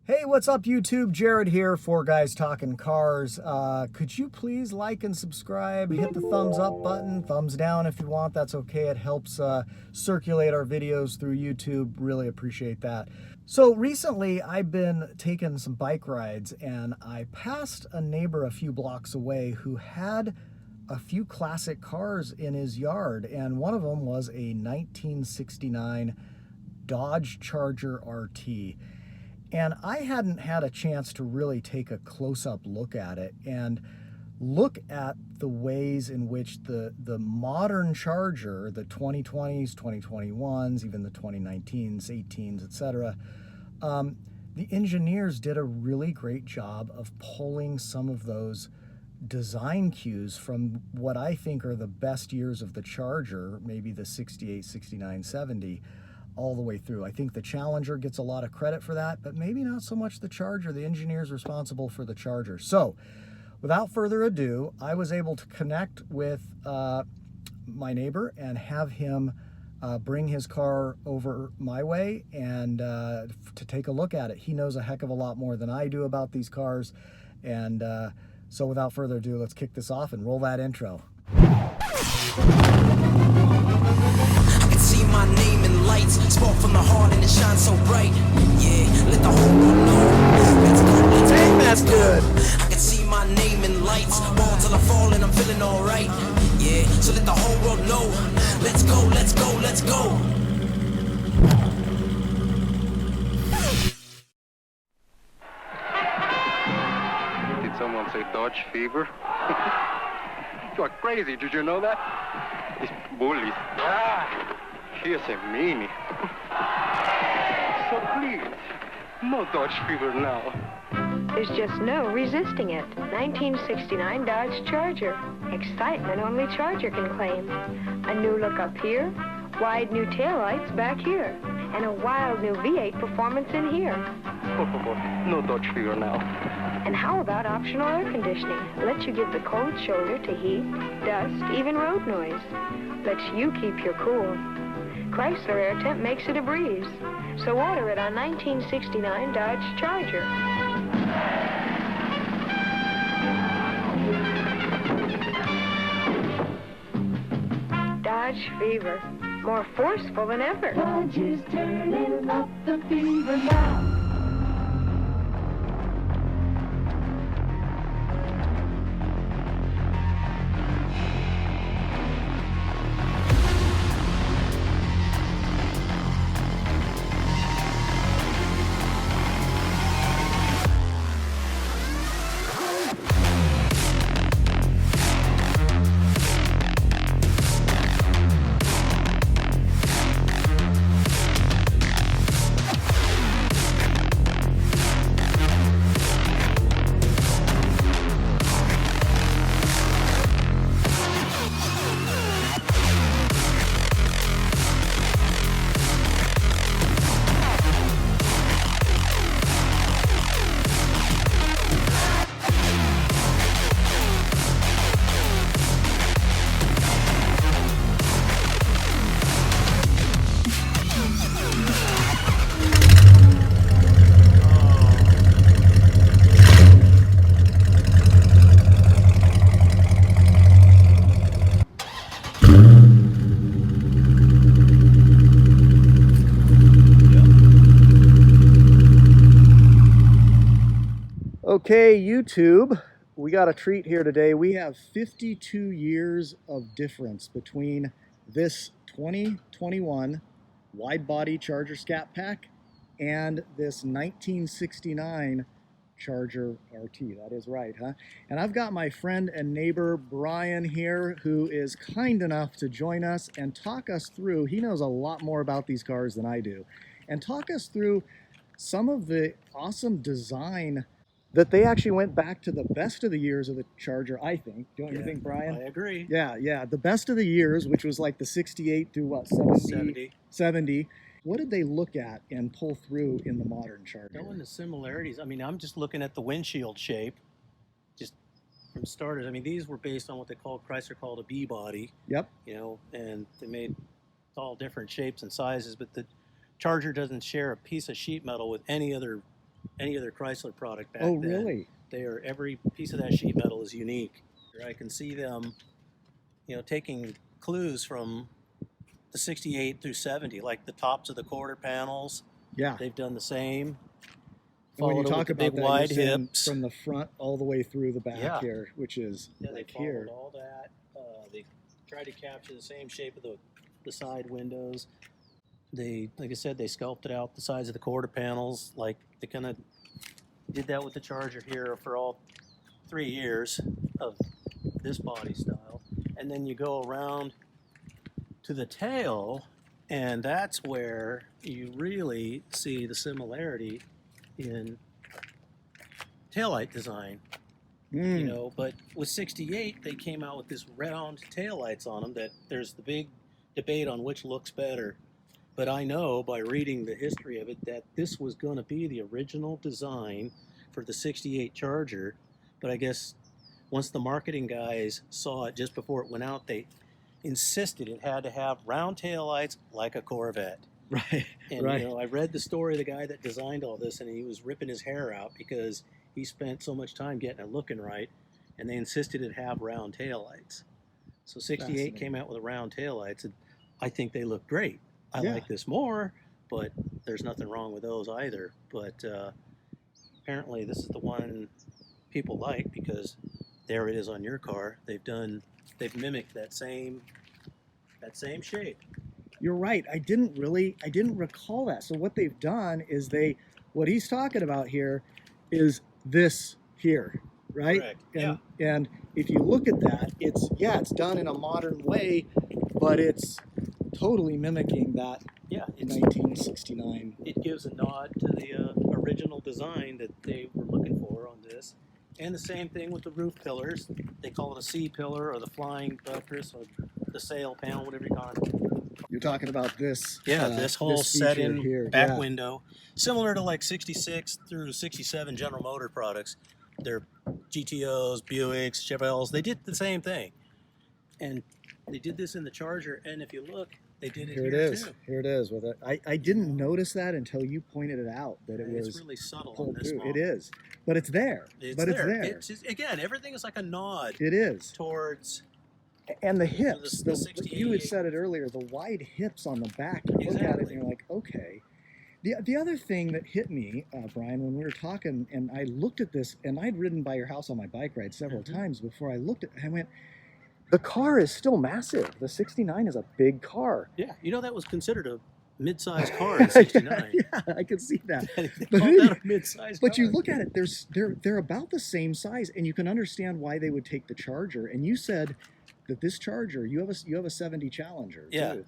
Hey, what's up YouTube? Jared here for Guys Talking Cars. Could you please like and subscribe? Hit the thumbs up button, thumbs down if you want, that's okay. It helps circulate our videos through YouTube. Really appreciate that. So recently I've been taking some bike rides and I passed a neighbor a few blocks away who had a few classic cars in his yard, and one of them was a 1969 Dodge Charger RT. And I hadn't had a chance to really take a close-up look at it and look at the ways in which the modern Charger, the 2020s, 2021s, even the 2019s, 18s, etc., the engineers did a really great job of pulling some of those design cues from what I think are the best years of the Charger, maybe the 68, 69, 70, all the way through. I think the Challenger gets a lot of credit for that, but maybe not so much the Charger. The engineers responsible for the Charger. So without further ado, I was able to connect with my neighbor and have him bring his car over my way and to take a look at it. He knows a heck of a lot more than I do about these cars. And so without further ado, let's kick this off and roll that intro. See my name in lights, spark from the heart and it shines so bright. Yeah, let the whole world know. Let's go, let's go, let's go. I can see my name in lights, ball till I fall and I'm feeling alright. Yeah, so let the whole world know. Let's go, let's go, let's go. Did someone say Dodge fever? You are crazy, did you know that? It's bullies. Ah. He is a meanie. So please, no Dodge fever now. There's just no resisting it. 1969 Dodge Charger. Excitement only Charger can claim. A new look up here, wide new taillights back here, and a wild new V8 performance in here. No Dodge fever now. And how about optional air conditioning? Lets you give the cold shoulder to heat, dust, even road noise. Lets you keep your cool. Chrysler Air Temp makes it a breeze. So order it on 1969 Dodge Charger. Dodge Fever. More forceful than ever. Dodge is turning up the fever now. Okay, YouTube, we got a treat here today. We have 52 years of difference between this 2021 wide-body Charger Scat Pack and this 1969 Charger RT. That is right, huh? And I've got my friend and neighbor Brian here, who is kind enough to join us and talk us through. He knows a lot more about these cars than I do, and talk us through some of the awesome design that they actually went back to the best of the years of the Charger, I think. Don't you think, Brian? I agree. Yeah. The best of the years, which was like the 68 through what, 70. What did they look at and pull through in the modern Charger? Knowing the similarities, I mean, I'm just looking at the windshield shape, just from starters. I mean, these were based on what they called, Chrysler called a B-body. Yep. You know, and they made all different shapes and sizes, but the Charger doesn't share a piece of sheet metal with any other any other Chrysler product back Oh, then. really? Every piece of that sheet metal is unique. I can see them, taking clues from the 68 through 70, like the tops of the quarter panels. Yeah. They've done the same. And when you Followed it with talk the about big that, wide you're saying hips. from the front all the way through the back Yeah. here, which is Yeah, like they followed here. all that. They tried to capture the same shape of the side windows. They, like I said, they sculpted out the sides of the quarter panels. Like they kind of did that with the Charger here for all 3 years of this body style. And then you go around to the tail, and that's where you really see the similarity in taillight design. But with 68 they came out with this round taillights on them that there's the big debate on which looks better. But I know by reading the history of it that this was going to be the original design for the 68 Charger. But I guess once the marketing guys saw it just before it went out, they insisted it had to have round taillights like a Corvette. Right. And right. I read the story of the guy that designed all this, and he was ripping his hair out because he spent so much time getting it looking right, and they insisted it have round taillights. So 68 came out with round taillights, and I think they look great. I like this more, but there's nothing wrong with those either. But apparently this is the one people like because there it is on your car. They've mimicked that same shape. You're right. I didn't recall that. So what they've done is what he's talking about here is this here, right? Correct. And if you look at that, it's done in a modern way, but it's totally mimicking that 1969. It gives a nod to the original design that they were looking for on this. And the same thing with the roof pillars. They call it a C pillar or the flying buttress or the sail panel, whatever you call it. You're talking about this. This whole set-in here. back window. Similar to like 66 through 67 General Motor products. They're GTOs, Buicks, Chevrolets. They did the same thing. And they did this in the Charger. And if you look, they did it here too. Here it is. With it. I didn't notice that until you pointed it out that it was It's really subtle pulled on this through. model. It is, but it's there. It's there. It's just, again, everything is like a nod. It is Towards. And the hips. The You had said it earlier. The wide hips on the back. You look at it and you're like, okay. The other thing that hit me, Brian, when we were talking, and I looked at this, and I'd ridden by your house on my bike ride several times before I looked at it. I went, the car is still massive. The 69 is a big car. Yeah, that was considered a mid-sized car in 69. Yeah, I could see that. They called that a mid-sized But car. you look at it, they're about the same size, and you can understand why they would take the Charger. And you said that this Charger, you have a 70 Challenger, too,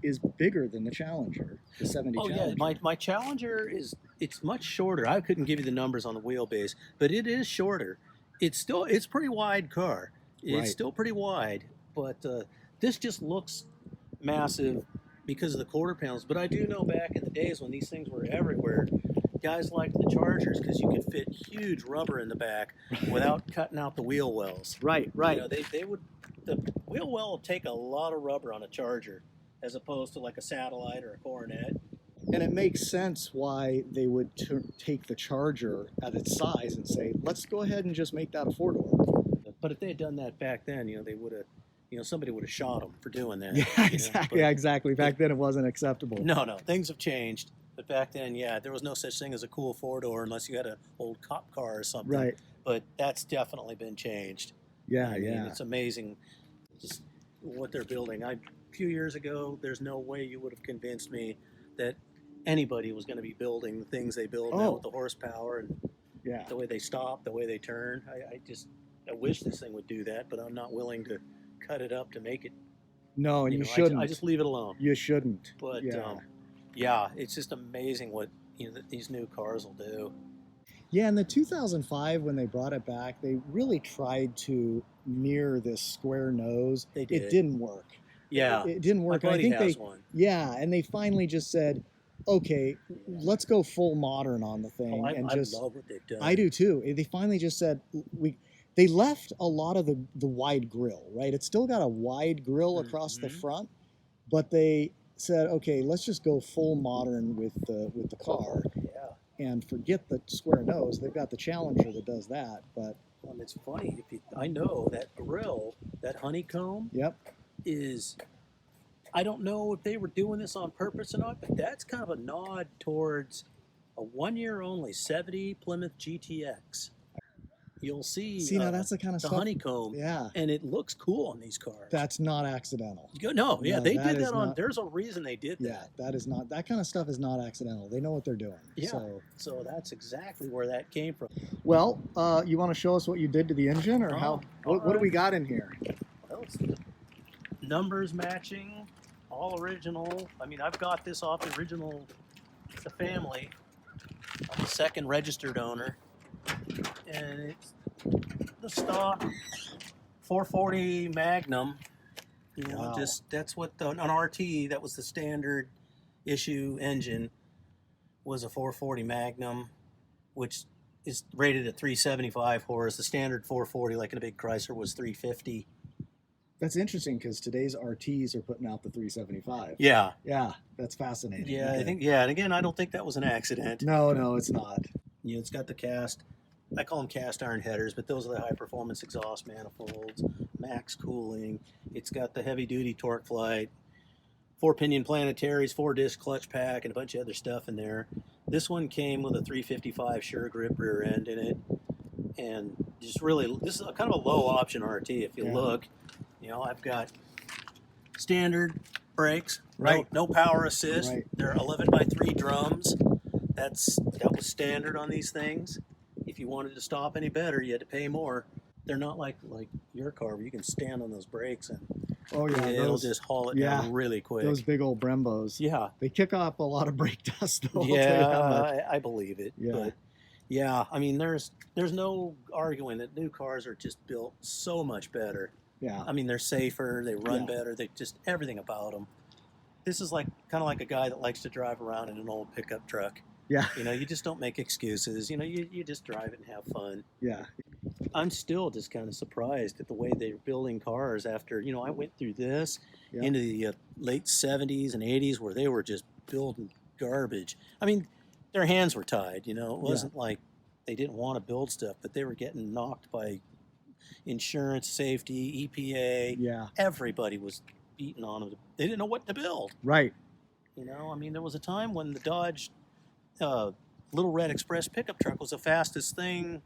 is bigger than the Challenger, the 70 Challenger. Yeah, my Challenger it's much shorter. I couldn't give you the numbers on the wheelbase, but it is shorter. It's pretty wide car. It's still pretty wide, but this just looks massive because of the quarter panels. But I do know back in the days when these things were everywhere, guys liked the Chargers because you could fit huge rubber in the back without cutting out the wheel wells. Right. The wheel well will take a lot of rubber on a Charger as opposed to like a Satellite or a Coronet. And it makes sense why they would take the Charger at its size and say, let's go ahead and just make that a four-door. But if they had done that back then, they would have, somebody would have shot them for doing that. Yeah, exactly. Exactly. Back then it wasn't acceptable. No, things have changed. But back then, there was no such thing as a cool four-door unless you had an old cop car or something. Right. But that's definitely been changed. Yeah, I mean, it's amazing just what they're building. A few years ago, there's no way you would have convinced me that anybody was going to be building the things they build now with the horsepower and the way they stop, the way they turn. I wish this thing would do that, but I'm not willing to cut it up to make it. No, and you shouldn't. I just leave it alone. You shouldn't. But it's just amazing what these new cars will do. Yeah, in the 2005 when they brought it back, they really tried to mirror this square nose. They did. It didn't work. Yeah, it didn't work. My buddy has one. Yeah, and they finally just said, okay, let's go full modern on the thing. I love what they've done. I do too. They finally just said they left a lot of the wide grill, right? It's still got a wide grill across the front, but they said, okay, let's just go full modern with the car. and forget the square nose. They've got the Challenger that does that, but It's funny. I know that grill, that honeycomb, yep. is. I don't know if they were doing this on purpose or not, but that's kind of a nod towards a 1 year only 70 Plymouth GTX. You'll see, Now that's the kind of the stuff. honeycomb, Yeah, and it looks cool on these cars. that's not accidental. No, yeah, they that did is that on. not- There's a reason they did Yeah, that. that is not. That kind of stuff is not accidental. They know what they're doing. Yeah. So, that's exactly where that came from. well, you want to show us what you did to the engine, or how? What do we got in here? Well, it's the numbers matching, all original. I mean, I've got this off the original. It's a family. I'm the second registered owner, and it's the stock 440 Magnum. You know, Wow. that's what an RT. That was the standard issue engine. Was a 440 Magnum, which is rated at 375 horse. The standard 440, like in a big Chrysler, was 350. That's interesting because today's RTs are putting out the 375. Yeah. Yeah, that's fascinating. Yeah, Okay. I think, and again, I don't think that was an accident. No, it's not. You know, it's got the I call them cast iron headers, but those are the high performance exhaust manifolds, max cooling. It's got the heavy duty torque flight, 4-pinion planetaries, 4-disc clutch pack, and a bunch of other stuff in there. This one came with a 355 Sure Grip rear end in it, and just really, this is a kind of a low option RT. If you look, you know, I've got standard brakes, Right. no power assist. Right. They're 11x3 drums. That was standard on these things. If you wanted to stop any better, you had to pay more. They're not like your car where you can stand on those brakes and Oh yeah, it'll just haul it down really quick. Those big old Brembos. Yeah. They kick up a lot of brake dust though. I'll tell you that much. Yeah, I believe it. Yeah. But yeah, I mean, there's no arguing that new cars are just built so much better. Yeah. I mean, they're safer, they run better, they just everything about them. This is kind of like a guy that likes to drive around in an old pickup truck. Yeah. You know, you just don't make excuses. You know, you just drive it and have fun. Yeah. I'm still just kind of surprised at the way they're building cars after, you know, I went through this into the late 70s and 80s where they were just building garbage. I mean, their hands were tied, you know. It wasn't like they didn't want to build stuff, but they were getting knocked by insurance, safety, EPA. Yeah. Everybody was beating on them. They didn't know what to build. Right. You know, I mean, there was a time when the Dodge Little Red Express pickup truck was the fastest thing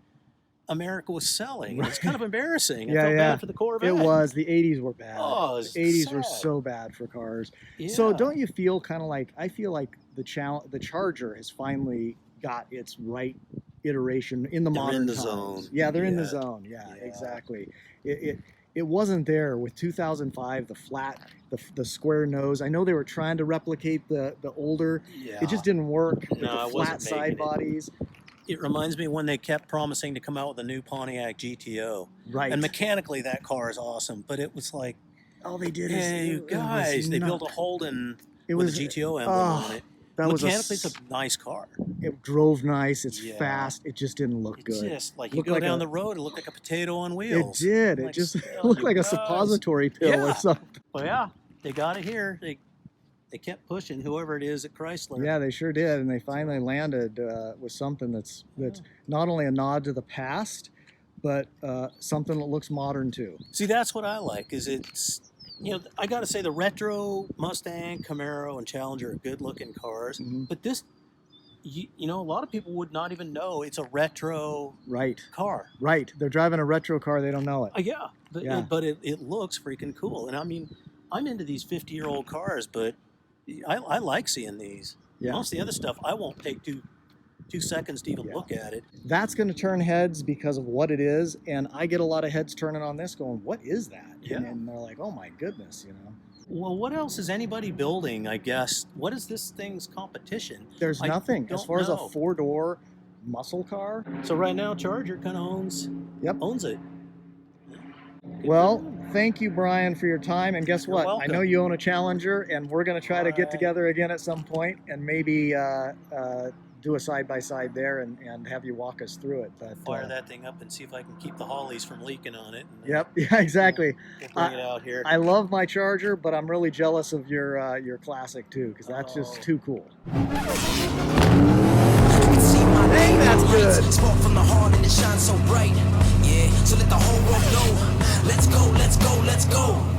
America was selling. It's kind of embarrassing. I felt bad for the Corvette. It was. The 80s were bad. Oh, it was the 80s were sad. so bad for cars. Yeah. So don't you feel kind of like, I feel like the Charger has finally got its right iteration in the modern in the times. zone. Yeah, they're in the Yeah. zone. Yeah, Yeah. exactly. It wasn't there with 2005, the flat, the square nose. I know they were trying to replicate the older. Yeah. It just didn't work with No, the it flat wasn't side making it. bodies. It reminds me when they kept promising to come out with a new Pontiac GTO. Right. And mechanically, that car is awesome. But it was like, all they did hey, you guys, they built a Holden with a GTO emblem on it. That was Mechanically, it's a nice car. It drove nice. It's Yeah. fast. It just didn't look It good. just, like, you Looked go like down a- the road, it looked like a potato on It wheels. did. It Like, just oh, looked you like a guys. suppository pill or Yeah. something. Well, yeah, they got it here. They kept pushing, whoever it is at Chrysler. Yeah, they sure did, and they finally landed with something that's not only a nod to the past, but something that looks modern too. See, that's what I like. You know, I got to say the retro Mustang, Camaro, and Challenger are good-looking cars. Mhm. But this, you know, a lot of people would not even know it's a retro Right, car. right. They're driving a retro car. They don't know it. Yeah, but Yeah. it looks freaking cool. And I mean, I'm into these 50-year-old cars, but I like seeing these. Yeah. Most of the other stuff, I won't take two seconds to even look at it. That's going to turn heads because of what it is, and I get a lot of heads turning on this, going, "What is that?" Yeah. And they're like, "Oh my goodness," you know. Well, what else is anybody building, I guess? What is this thing's competition? There's I nothing as don't far as a know. 4-door muscle car. So right now, Charger kind of owns it. Well, thank you, Brian, for your time. And guess what? I welcome. know you own a Challenger, and we're going to try to get together again at some point and maybe do a side-by-side there and have you walk us through it. But Fire that thing up and see if I can keep the Hollies from leaking on it. And Yep, yeah, exactly. We'll bring it out here. I love my Charger, but I'm really jealous of your Classic too, because that's just too cool. I can see Dang, that's good. Spark from the heart and it shines so bright. Yeah, so let the whole world know. Let's go, let's go, let's go.